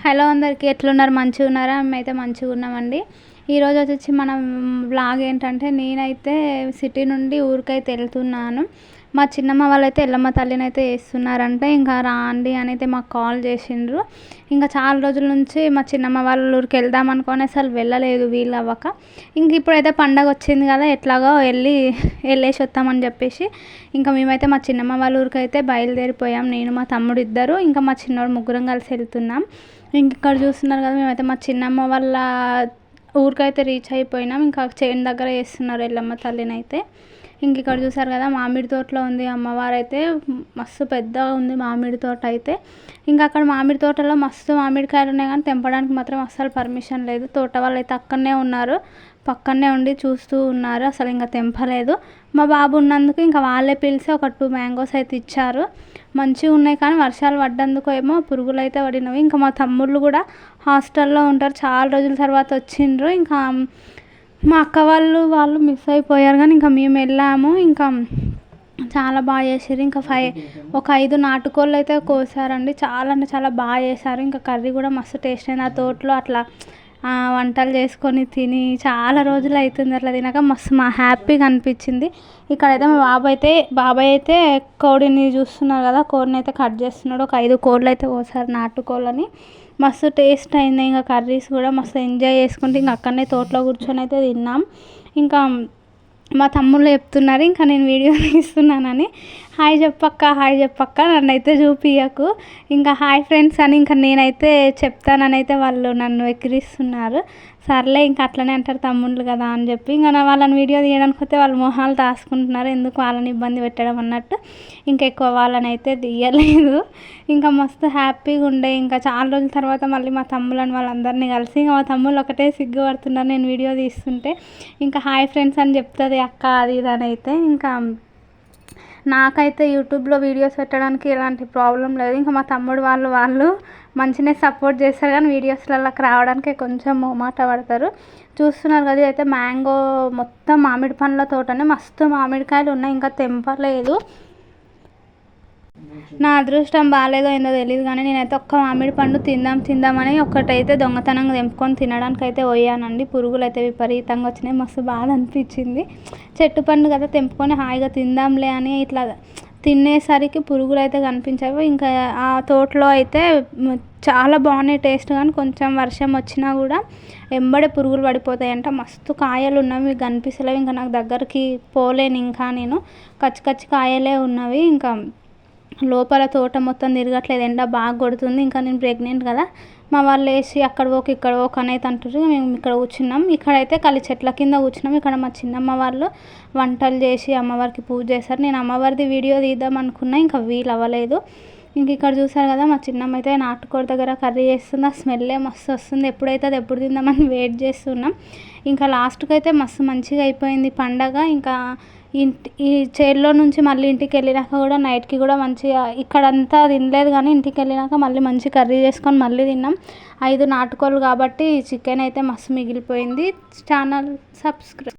Hello అందరికీ ఎట్లున్నారు? మంచిగా ఉన్నారా? మేమైతే మంచిగా ఉన్నామండి. ఈరోజు వచ్చేసి మనం వ్లాగ్ ఏంటంటే, నేనైతే సిటీ నుండి ఊరికైతే వెళ్తున్నాను. మా చిన్నమ్మ వాళ్ళైతే ఎల్లమ్మ తల్లిని అయితే వేస్తున్నారంటే, ఇంకా రాండి అని అయితే మాకు కాల్ చేసిండ్రు. ఇంకా చాలా రోజుల నుంచి మా చిన్నమ్మ వాళ్ళ ఊరికి వెళ్దాం అనుకొని అసలు వెళ్ళలేదు వీలు అవ్వక. ఇంక ఇప్పుడైతే పండగ వచ్చింది కదా, ఎట్లాగో వెళ్ళేసి వస్తామని చెప్పేసి ఇంకా మేమైతే మా చిన్నమ్మ వాళ్ళ ఊరికి అయితే బయలుదేరిపోయాం. నేను మా తమ్ముడు ఇద్దరు ఇంకా మా చిన్నోడు ముగ్గురం కలిసి వెళ్తున్నాం. ఇంక ఇక్కడ చూస్తున్నారు కదా, మేమైతే మా చిన్నమ్మ వాళ్ళ ఊరికైతే రీచ్ అయిపోయినాం. ఇంకా చేను దగ్గర వేస్తున్నారు ఎల్లమ్మ తల్లిని అయితే. ఇంక ఇక్కడ చూసారు కదా, మామిడి తోటలో ఉంది అమ్మవారు అయితే. మస్తు పెద్దగా ఉంది మామిడి తోట అయితే. ఇంకా అక్కడ మామిడి తోటలో మస్తు మామిడికాయలు ఉన్నాయి కానీ తెంపడానికి మాత్రం అస్సలు పర్మిషన్ లేదు. తోట వాళ్ళు అయితే అక్కడనే ఉన్నారు, పక్కనే ఉండి చూస్తూ ఉన్నారు, అసలు ఇంకా తెంపలేదు. మా బాబు ఉన్నందుకు ఇంకా వాళ్ళే పిలిచి ఒక 2 మ్యాంగోస్ అయితే ఇచ్చారు. మంచిగా ఉన్నాయి కానీ వర్షాలు పడ్డందుకు ఏమో పురుగులు అయితే పడినవి. ఇంకా మా తమ్ముళ్ళు కూడా హాస్టల్లో ఉంటారు, చాలా రోజుల తర్వాత వచ్చిండ్రు. ఇంకా మా అక్క వాళ్ళు మిస్ అయిపోయారు కానీ ఇంకా మేము వెళ్ళాము. ఇంకా చాలా బాగా చేసారు. ఇంకా ఒక 5 నాటుకోళ్ళు అయితే కోసారండి. చాలా అంటే చాలా బాగా చేశారు. ఇంకా కర్రీ కూడా మస్తు టేస్ట్ అయింది. ఆ తోటలో అట్లా వంటలు చేసుకొని తిని చాలా రోజులు అవుతుంది అట్లా తినక మస్తు హ్యాపీగా అనిపించింది. ఇక్కడైతే మా బాబాయ్ అయితే కోడిని చూస్తున్నారు కదా, కోడిని అయితే కట్ చేస్తున్నాడు. ఒక 5 కోళ్ళు అయితే కోసారు, నాటుకోళ్ళని. మస్తు టేస్ట్ అయింది. ఇంకా కర్రీస్ కూడా మస్తు ఎంజాయ్ చేసుకుంటే ఇంకా అక్కడనే తోటలో కూర్చొని అయితే తిన్నాం. ఇంకా మా తమ్ముళ్ళు చెప్తున్నారు ఇంకా నేను వీడియో తీస్తున్నానని, హాయ్ చెప్పక్క నన్ను అయితే చూపియకు, ఇంకా హాయ్ ఫ్రెండ్స్ అని ఇంకా నేనైతే చెప్తానని అయితే వాళ్ళు నన్ను ఎక్కిరిస్తున్నారు. సర్లే ఇంకా అట్లనే అంటారు తమ్ముళ్ళు కదా అని చెప్పి ఇంకా వాళ్ళని వీడియో తీయడానికి వస్తే వాళ్ళు మొహాలు దాచుకుంటున్నారు, ఎందుకు వాళ్ళని ఇబ్బంది పెట్టడం అన్నట్టు ఇంకా ఎక్కువ వాళ్ళని అయితే తీయలేదు. ఇంకా మస్తు హ్యాపీగా ఉండే. ఇంకా చాలా రోజుల తర్వాత మళ్ళీ మా తమ్ముళ్ళని వాళ్ళందరినీ కలిసి, ఇంకా మా తమ్ముళ్ళు ఒకటే సిగ్గుపడుతున్నారు నేను వీడియో తీస్తుంటే. ఇంకా హాయ్ ఫ్రెండ్స్ అని చెప్తుంది అక్క అది ఇది అని అయితే. ఇంకా నాకైతే యూట్యూబ్లో వీడియోస్ పెట్టడానికి ఎలాంటి ప్రాబ్లం లేదు. ఇంకా మా తమ్ముడు వాళ్ళు మంచిగా సపోర్ట్ చేస్తారు కానీ వీడియోస్లలోకి రావడానికి కొంచెం మొహమాట పడతారు. చూస్తున్నారు కదా, అయితే మ్యాంగో మొత్తం మామిడి పండ్ల తోటనే, మస్తు మామిడికాయలు ఉన్నాయి, ఇంకా తెంపలేదు. నా అదృష్టం బాగాలేదో ఏందో తెలియదు కానీ నేనైతే ఒక్క మామిడి పండు తిందామని ఒక్కటైతే దొంగతనంగా తెంపుకొని తినడానికి అయితే పోయానండి. పురుగులు అయితే విపరీతంగా వచ్చినాయి, మస్తు బాధ అనిపించింది. చెట్టు పండు కదా తెంపుకొని హాయిగా తిందాంలే అని ఇట్లా తినేసరికి పురుగులు అయితే కనిపించాయి. ఇంకా ఆ తోటలో అయితే చాలా బాగున్నాయి టేస్ట్, కానీ కొంచెం వర్షం వచ్చినా కూడా ఎంబడే పురుగులు పడిపోతాయంట. మస్తు కాయలు ఉన్నవి, మీకు కనిపిస్తలేవు. ఇంకా నాకు దగ్గరికి పోలేను, ఇంకా నేను కచ్చి కాయలే ఉన్నవి. ఇంకా లోపల తోట మొత్తం తిరగట్లేదు, ఎండ బాగా కొడుతుంది. ఇంకా నేను ప్రెగ్నెంట్ కదా, మా వాళ్ళు వేసి అక్కడ ఇక్కడ అని అయితే అంటారు. మేము ఇక్కడ కూర్చున్నాం. ఇక్కడైతే కలి చెట్ల కింద కూర్చున్నాం. ఇక్కడ మా చిన్నమ్మ వాళ్ళు వంటలు చేసి అమ్మవారికి పూజ చేశారు. నేను అమ్మవారిది వీడియో తీద్దాం అనుకున్నా, ఇంకా వీలు అవ్వలేదు. ఇంక ఇక్కడ చూసారు కదా, మా చిన్నమ్మ అయితే నాటుకోడి దగ్గర కర్రీ చేస్తుంది. ఆ స్మెల్లే మస్తు వస్తుంది. ఎప్పుడైతే అది ఎప్పుడు తిందామని వెయిట్ చేస్తున్నాం. ఇంకా లాస్ట్కి అయితే మస్తు మంచిగా అయిపోయింది పండగ. ఇంకా ఈ చేల్లో నుంచి మళ్ళీ ఇంటికి వెళ్ళినాక కూడా నైట్కి కూడా మంచిగా ఇక్కడంతా తినలేదు కానీ ఇంటికి వెళ్ళినాక మళ్ళీ మంచి కర్రీ చేసుకొని మళ్ళీ తిన్నాం. 5 నాటుకోళ్ళు కాబట్టి చికెన్ అయితే మస్తు మిగిలిపోయింది. Channel subscribe.